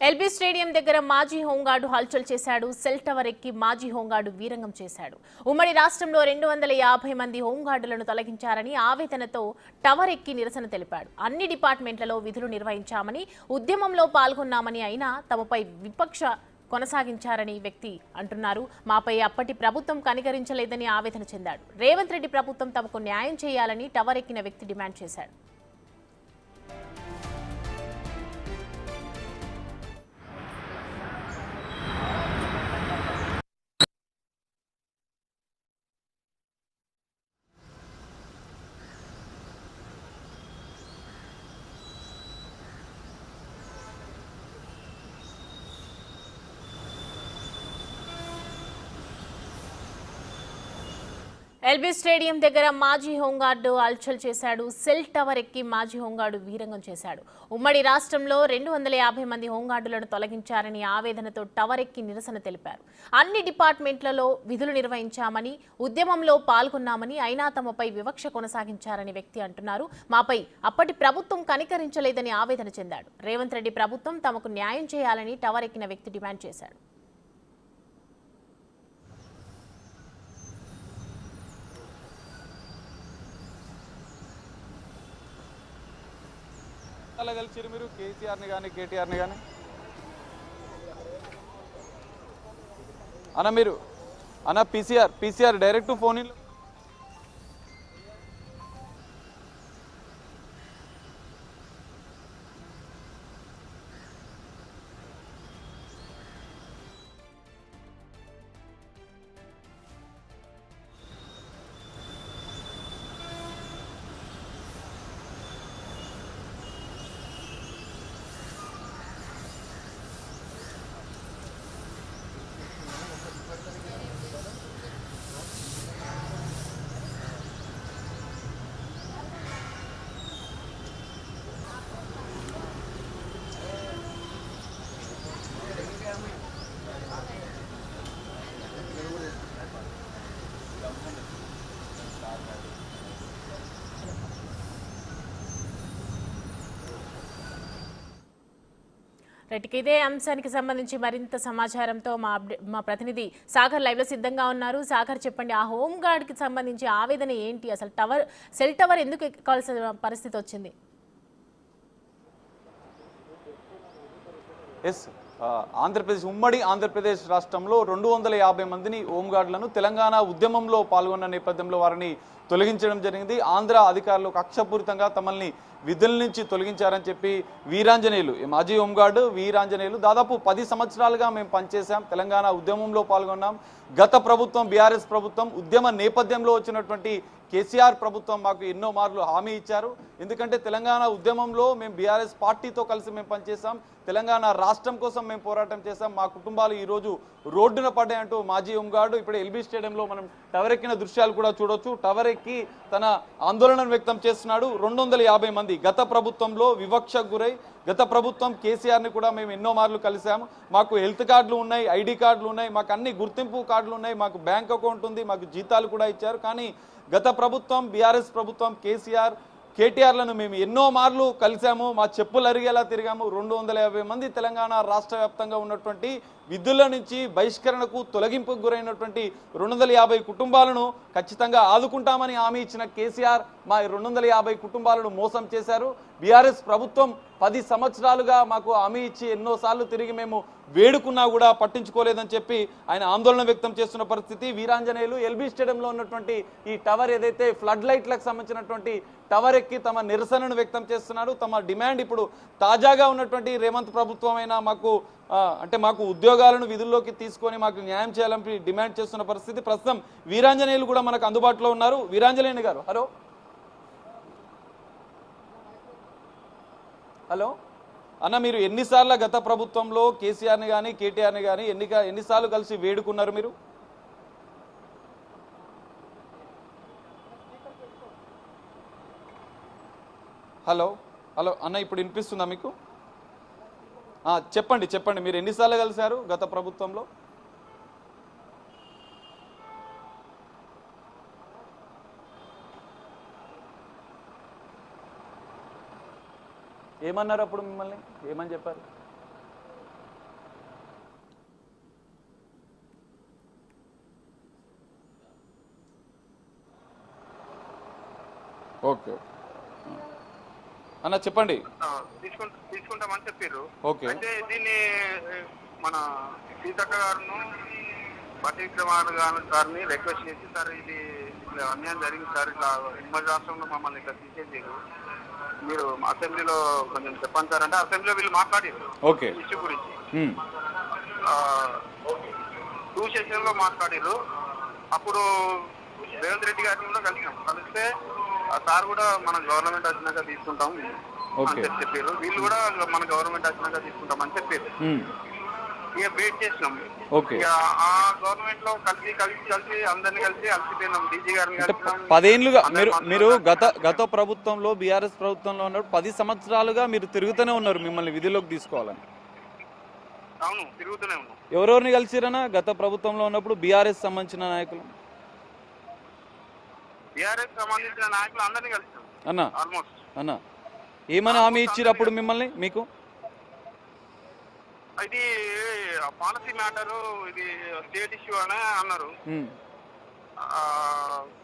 LB stadium దగ్గర మాజీ home guard హల్చల్ చేశాడు. సెల్ టవర్ ఎక్కి మాజీ హోంగార్డు వీరంగం చేశాడు. ఉమ్మడి రాష్ట్రంలో 250 మంది హోంగార్డులను తొలగించారని ఆవేదనతో టవర్ ఎక్కి నిరసన తెలిపాడు. అన్ని డిపార్ట్మెంట్లలో విధులు నిర్వహించామని, ఉద్యమంలో పాల్గొన్నామని అయినా తమపై విపక్ష కొనసాగించారని వ్యక్తి అంటున్నారు. మాపై అప్పటి ప్రభుత్వం కనికరించలేదని ఆవేదన చెందాడు. రేవంత్ రెడ్డి ప్రభుత్వం తమకు న్యాయం చేయాలని టవర్ ఎక్కిన వ్యక్తి డిమాండ్ చేశాడు. ఎల్బీ స్టేడియం దగ్గర మాజీ హోంగార్డు హల్చల్ చేశాడు. సెల్ టవర్ ఎక్కి మాజీ హోంగార్డు వీరంగం చేశాడు. ఉమ్మడి రాష్ట్రంలో 250 మంది హోంగార్డులను తొలగించారని ఆవేదనతో టవర్ ఎక్కి నిరసన తెలిపారు. అన్ని డిపార్ట్మెంట్లలో విధులు నిర్వహించామని, ఉద్యమంలో పాల్గొన్నామని అయినా తమపై వివక్ష కొనసాగించారని వ్యక్తి అంటున్నారు. మాపై అప్పటి ప్రభుత్వం కనికరించలేదని ఆవేదన చెందాడు. రేవంత్ రెడ్డి ప్రభుత్వం తమకు న్యాయం చేయాలని టవర్ ఎక్కిన వ్యక్తి డిమాండ్ చేశాడు. కలిసిరు మీరు కేసీఆర్ని కానీ కేటీఆర్ని కానీ అన్న మీరు అన్న పీసీఆర్ డైరెక్ట్ ఫోన్ ఇదే అంశానికి సంబంధించి మరింత సమాచారంతో మా ప్రతినిధి సాగర్ లైవ్ లో సిద్ధంగా ఉన్నారు. సాగర్ చెప్పండి, ఆ హోమ్ గార్డ్ కి సంబంధించి ఆవేదన ఏంటి? అసలు సెల్ టవర్ ఎందుకు ఎక్కాల్సిన పరిస్థితి వచ్చింది? ఉమ్మడి ఆంధ్రప్రదేశ్ రాష్ట్రంలో 250 మందిని హోంగార్డులను తెలంగాణ ఉద్యమంలో పాల్గొన్న నేపథ్యంలో వారిని తొలగించడం జరిగింది. ఆంధ్ర అధికారులు కక్షపూరితంగా తమల్ని విధుల నుంచి తొలగించారని చెప్పి వీరాంజనేయులు, మాజీ హోంగార్డు వీరాంజనేయులు దాదాపు 10 సంవత్సరాలుగా మేము పనిచేశాం, తెలంగాణ ఉద్యమంలో పాల్గొన్నాం. గత ప్రభుత్వం బీఆర్ఎస్ ప్రభుత్వం ఉద్యమ నేపథ్యంలో వచ్చినటువంటి కేసీఆర్ ప్రభుత్వం మాకు ఎన్నో మార్లు హామీ ఇచ్చారు. ఎందుకంటే తెలంగాణ ఉద్యమంలో మేము బీఆర్ఎస్ పార్టీతో కలిసి మేము పనిచేసాం, తెలంగాణ రాష్ట్రం కోసం మేము పోరాటం చేశాం. మా కుటుంబాలు ఈరోజు రోడ్డున పడ్డాయంటూ మాజీ హోంగార్డు ఇప్పుడు ఎల్బీ స్టేడియంలో మనం టవర్ ఎక్కిన దృశ్యాలు కూడా చూడొచ్చు. టవర్ ఎక్కి తన ఆందోళనను వ్యక్తం చేస్తున్నాడు. 250 మంది గత ప్రభుత్వంలో వివక్షకు గురై గత ప్రభుత్వం కేసీఆర్ని కూడా మేము ఎన్నో మార్లు కలిసాము. మాకు హెల్త్ కార్డులు ఉన్నాయి, ఐడి కార్డులు ఉన్నాయి, మాకు అన్ని గుర్తింపు కార్డులు ఉన్నాయి, మాకు బ్యాంక్ అకౌంట్ ఉంది, మాకు జీతాలు కూడా ఇచ్చారు. కానీ గత ప్రభుత్వం బీఆర్ఎస్ ప్రభుత్వం కేటీఆర్లను మేము ఎన్నో మార్లు కలిసాము, మా చెప్పులు అరిగేలా తిరిగాము. 250 మంది తెలంగాణ రాష్ట్ర వ్యాప్తంగా ఉన్నటువంటి విధుల నుంచి బహిష్కరణకు తొలగింపుకు గురైనటువంటి 250 కుటుంబాలను ఖచ్చితంగా ఆదుకుంటామని హామీ ఇచ్చిన కేసీఆర్ మా 250 కుటుంబాలను మోసం చేశారు. బీఆర్ఎస్ ప్రభుత్వం 10 సంవత్సరాలుగా మాకు హామీ ఇచ్చి ఎన్నోసార్లు తిరిగి మేము వేడుకున్నా కూడా పట్టించుకోలేదని చెప్పి ఆయన ఆందోళన వ్యక్తం చేస్తున్న పరిస్థితి. వీరాంజనేయులు ఎల్బీ స్టేడియంలో ఉన్నటువంటి ఈ టవర్ ఏదైతే ఫ్లడ్ లైట్లకు సంబంధించినటువంటి టవర్ ఎక్కి తమ నిరసనను వ్యక్తం చేస్తున్నాడు. తమ డిమాండ్ ఇప్పుడు తాజాగా ఉన్నటువంటి రేవంత్ ప్రభుత్వం అయినా మాకు ఉద్యోగాలను విధుల్లోకి తీసుకొని మాకు న్యాయం చేయాలని డిమాండ్ చేస్తున్న పరిస్థితి. ప్రస్తుతం వీరాంజనేయులు కూడా మనకు అందుబాటులో ఉన్నారు. వీరాంజనేయులు గారు, హలో అన్న, మీరు ఎన్నిసార్లు గత ప్రభుత్వంలో కేసీఆర్ని కానీ కేటీఆర్ని కానీ ఎన్నిసార్లు కలిసి వేడుకున్నారు మీరు? హలో అన్న, ఇప్పుడు వినిపిస్తుందా మీకు? చెప్పండి మీరు ఎన్నిసార్లు కలిశారు గత ప్రభుత్వంలో? ఏమన్నారు అప్పుడు? మిమ్మల్ని ఏమని చెప్పారు? ఓకే అన్న చెప్పండి. తీసుకుంటామని చెప్పారు. ఓకే. అయితే దీన్ని మన సీతక్క గారును బట్టి విక్రమార్ గారిని రిక్వెస్ట్ చేసి, సార్ ఇది ఇట్లా అన్యాయం జరిగింది సార్, ఇట్లా ఉమ్మడి రాష్ట్రంలో మమ్మల్ని ఇట్లా తీసేసారు, మీరు అసెంబ్లీలో కొంచెం చెప్పండి సార్ అంటే అసెంబ్లీలో వీళ్ళు మాట్లాడారు. ఓకే. ఇష్యూ గురించి 2 సెషన్లో మాట్లాడారు. అప్పుడు రేవంత్ రెడ్డి గారిని కూడా కలిస్తే సార్ కూడా మన గవర్నమెంట్ వచ్చినాక తీసుకుంటాం అని చెప్పారు. వీళ్ళు కూడా మన గవర్నమెంట్ వచ్చినాక తీసుకుంటాం అని చెప్పారు. ఇక వెయిట్ చేసినాం. ఆ గవర్నమెంట్ లో కలిసి అందరినీ కలిసి అలసిపోయినాం. డీజీ గారిని 10 ఏళ్ళుగా మీరు గత ప్రభుత్వంలో బీఆర్ఎస్ ప్రభుత్వంలో ఉన్నప్పుడు 10 సంవత్సరాలుగా మీరు తిరుగుతూనే ఉన్నారు మిమ్మల్ని విధిలోకి తీసుకోవాలని. అవును, తిరుగుతూనే ఉన్నాం. ఎవరెవరిని కలిసిరన్నా గత ప్రభుత్వంలో ఉన్నప్పుడు బీఆర్ఎస్ సంబంధించిన నాయకులు? బీఆర్ఎస్ సంబంధించిన నాయకులు అందరినీ కలిసాం అన్న. ఆల్మోస్ట్ అన్న ఏమని హామీ ఇచ్చిరు అప్పుడు మిమ్మల్ని? మీకు ఇది పాలసీ మ్యాటరు, ఇది స్టేట్ ఇష్యూ అని అన్నారు.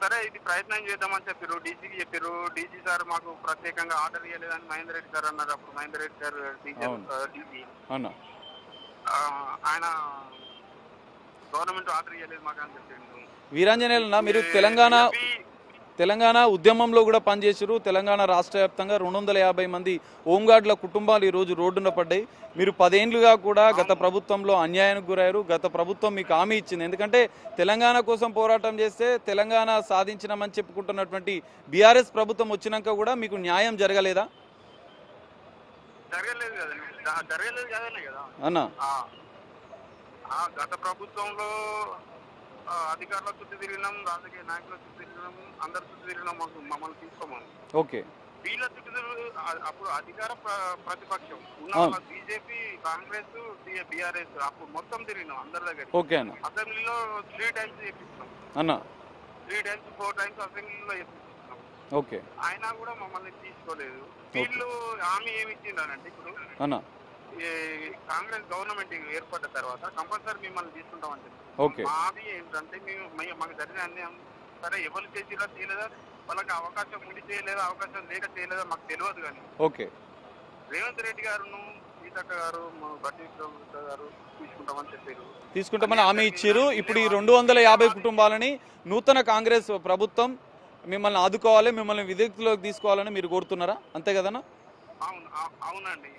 సరే ఇది ప్రయత్నం చేద్దామని చెప్పారు. డీజీకి చెప్పారు. డీజీ సార్ మాకు ప్రత్యేకంగా ఆర్డర్ ఇవ్వలేదని మహేందర్ రెడ్డి సార్ అన్నారు. అప్పుడు మహేందర్ రెడ్డి సార్ డీజీ ఆయన గవర్నమెంట్ ఆర్డర్ ఇవ్వలేదు మాకు అని చెప్పారు. వీరాంజనేయులన్నా మీరు తెలంగాణ ఉద్యమంలో కూడా పనిచేసారు. తెలంగాణ రాష్ట్ర వ్యాప్తంగా 250 మంది హోంగార్డుల కుటుంబాలు ఈరోజు రోడ్డున పడ్డాయి. మీరు 10 ఏళ్ళుగా కూడా గత ప్రభుత్వంలో అన్యాయానికి గురయ్యారు. గత ప్రభుత్వం మీకు హామీ ఇచ్చింది. ఎందుకంటే తెలంగాణ కోసం పోరాటం చేస్తే తెలంగాణ సాధించినామని చెప్పుకుంటున్నటువంటి బీఆర్ఎస్ ప్రభుత్వం వచ్చినాక కూడా మీకు న్యాయం జరగలేదా? జరగలేదు కదా అన్న. గత ప్రభుత్వంలో అధికారుల చుట్టూ తిరిగినాం, రాజకీయ నాయకుల చుట్టూ తిరిగినాం, అందరి చుట్టూ తిరిగినాం, మమ్మల్ని తీసుకోమని. ఓకే. వీళ్ళ చుట్టూ అప్పుడు అధికార ప్రతిపక్షం ఉన్న బీజేపీ, కాంగ్రెస్, బీఆర్ఎస్ అప్పుడు మొత్తం తిరిగినాం అందరి దగ్గర. ఓకే అన్న. అసెంబ్లీలో 3 టైమ్స్ చేపిస్తున్నాం అన్న. 3 టైమ్స్ 4 టైమ్స్ అసెంబ్లీలో చేపిస్తున్నాం. ఓకే. అయినా కూడా మమ్మల్ని తీసుకోలేదు. వీళ్ళు హామీ ఏమి ఇచ్చిండారంటే ఇప్పుడు అన్న కాంగ్రెస్ గవర్నమెంట్ ఏర్పడ్డ తర్వాత కంపల్సరీ మిమ్మల్ని తీసుకుంటామని చెప్పి. మాది ఏంటంటే మాకు జరిగిన అన్యాయం సరే ఎవరు చేసిరా చేయలేదా, వాళ్ళకి అవకాశం ఉండి చేయలేదా, అవకాశం లేక చేయలేదా మాకు తెలియదు. కానీ ఓకే రేవంత్ రెడ్డి గారును సీతక్క గారు బట్టి విక్రమార్ గారు తీసుకుంటామని హామీ ఇచ్చారు. ఇప్పుడు ఈ 250 కుటుంబాలని నూతన కాంగ్రెస్ ప్రభుత్వం మిమ్మల్ని ఆదుకోవాలి, మిమ్మల్ని విధేయతలోకి తీసుకోవాలని మీరు కోరుతున్నారా? అంతే కదన్నా? అవునండి.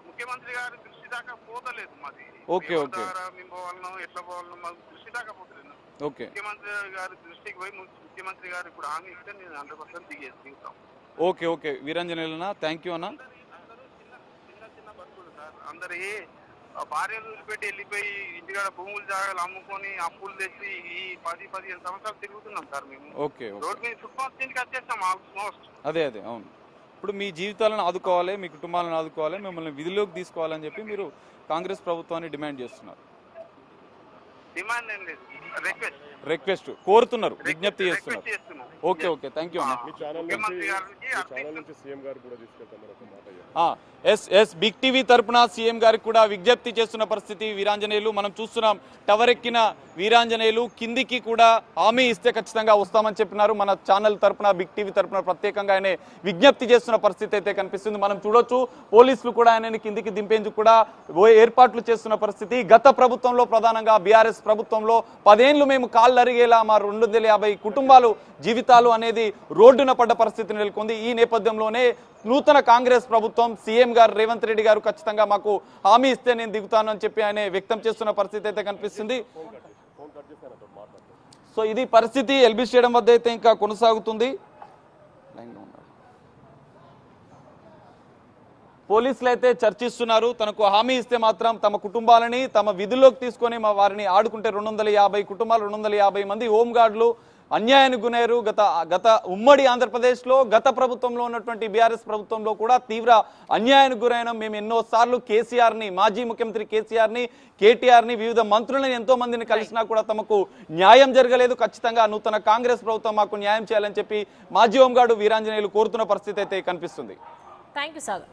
ముఖ్యమంత్రి గారి దృష్టి దాకా పోతలేదు మాది. Okay okay. మేము పోవాలను ఎట్లా పోవాలను మాకు దృష్టి దాకా పోతలేదు. ఓకే. ముఖ్యమంత్రి గారి దృష్టికి పోయి ముఖ్యమంత్రి గారు ఇప్పుడు హామీ ఇస్తే నేను 100% దిగుతాం. Okay okay. వీరాంజనేయులన్నా థ్యాంక్ యూ అన్న. చిన్న బతుకులు సార్, అందరి భార్యలు వదిలిపెట్టి వెళ్ళిపోయి ఇంటికాడ భూములు జాగాలు అమ్ముకొని అప్పులు తెచ్చి ఈ 10-15 సంవత్సరాలు తిరుగుతున్నాం సార్ మేము. ఓకే. రోడ్ మీద ఫుట్పాత్ నుంచి వచ్చేస్తాం ఆల్మోస్ట్. అదే అవును. ఇప్పుడు మీ జీవితాలను ఆదుకోవాలి, మీ కుటుంబాలను ఆదుకోవాలి, మిమ్మల్ని విధిలోకి తీసుకోవాలని చెప్పి మీరు కాంగ్రెస్ ప్రభుత్వాన్ని డిమాండ్ చేస్తున్నారు. డిమాండ్ ఏం లేదు, రిక్వెస్ట్ కోరుతున్నారు, విజ్ఞప్తి చేస్తున్నారు. ఓకే ఓకే థ్యాంక్ యూ అన్న. ఎస్ బిగ్ టీవీ తరపున సీఎం గారికి కూడా విజ్ఞప్తి చేస్తున్న పరిస్థితి వీరాంజనేయులు మనం చూస్తున్నాం. టవర్ ఎక్కిన వీరాంజనేయులు కిందికి కూడా హామీ ఇస్తే ఖచ్చితంగా వస్తామని చెప్పినారు. మన ఛానల్ తరపున బిగ్ టీవీ తరపున ప్రత్యేకంగా ఆయన విజ్ఞప్తి చేస్తున్న పరిస్థితి అయితే కనిపిస్తుంది. మనం చూడొచ్చు పోలీసులు కూడా ఆయనని కిందికి దింపేందుకు కూడా ఏర్పాట్లు చేస్తున్న పరిస్థితి. గత ప్రభుత్వంలో ప్రధానంగా బీఆర్ఎస్ ప్రభుత్వంలో 10 ఏళ్లు మేము కాళ్ళు అరిగేలా మా 250 కుటుంబాలు జీవితాలు అనేది రోడ్డున పడ్డ పరిస్థితి నెలకొంది. ఈ నేపథ్యంలోనే నూతన కాంగ్రెస్ ప్రభుత్వం సీఎం గారు రేవంత్ రెడ్డి గారు ఖచ్చితంగా మాకు హామీ ఇస్తే నేను దిగుతాను అని చెప్పి ఆయన వ్యక్తం చేస్తున్న పరిస్థితి అయితే కనిపిస్తుంది. సో ఇది పరిస్థితి ఎల్బీ స్టేడియం వద్ద అయితే ఇంకా కొనసాగుతుంది. పోలీసులు అయితే చర్చిస్తున్నారు. తనకు హామీ ఇస్తే మాత్రం తమ కుటుంబాలని తమ విధుల్లోకి తీసుకొని వారిని ఆడుకుంటే 250 కుటుంబాలు 250 మంది హోంగార్డులు అన్యాయానికి గురయ్యారు. గత ఉమ్మడి ఆంధ్రప్రదేశ్లో గత ప్రభుత్వంలో ఉన్నటువంటి బీఆర్ఎస్ ప్రభుత్వంలో కూడా తీవ్ర అన్యాయానికి గురైన మేము ఎన్నోసార్లు కేసీఆర్ని, మాజీ ముఖ్యమంత్రి కేసీఆర్ని, కేటీఆర్ని, వివిధ మంత్రులను ఎంతో మందిని కలిసినా కూడా తమకు న్యాయం జరగలేదు. ఖచ్చితంగా నూతన కాంగ్రెస్ ప్రభుత్వం మాకు న్యాయం చేయాలని చెప్పి మాజీ హోంగార్డు వీరాంజనేయులు కోరుతున్న పరిస్థితి అయితే కనిపిస్తుంది. Thank you Sagar.